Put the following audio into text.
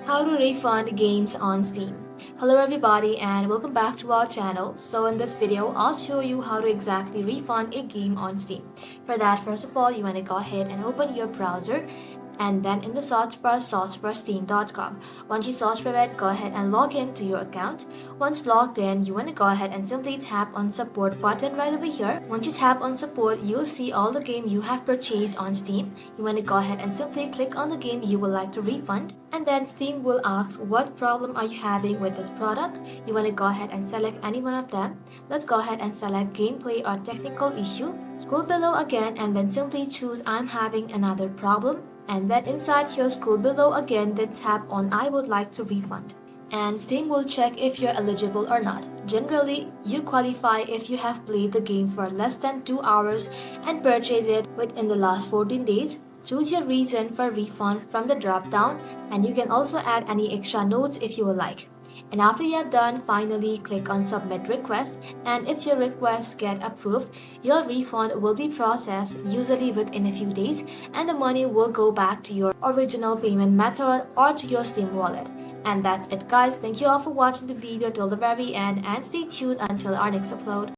How to refund games on Steam. Hello everybody and welcome back to our channel. So in this video, I'll show you how to exactly refund a game on Steam. For that, first of all, you want to go ahead and open your browser and then in the search bar, search for steam.com. Once you search for it, go ahead and log in to your account. Once logged in, you want to go ahead and simply tap on support button right over here. Once you tap on support, you'll see all the game you have purchased on Steam. You want to go ahead and simply click on the game you would like to refund, and then Steam will ask what problem are you having with this product. You want to go ahead and select any one of them. Let's go ahead and select gameplay or technical issue. Scroll below again and then simply choose I'm having another problem, and then inside here scroll below again, then tap on I would like to refund, and Steam will check if you're eligible or not. Generally, you qualify if you have played the game for less than 2 hours and purchased it within the last 14 days. Choose your reason for refund from the drop down, and you can also add any extra notes if you would like. And after you have done, finally click on submit request, and if your request get approved, your refund will be processed usually within a few days, and the money will go back to your original payment method or to your Steam wallet. And that's it guys. Thank you all for watching the video till the very end, and stay tuned until our next upload.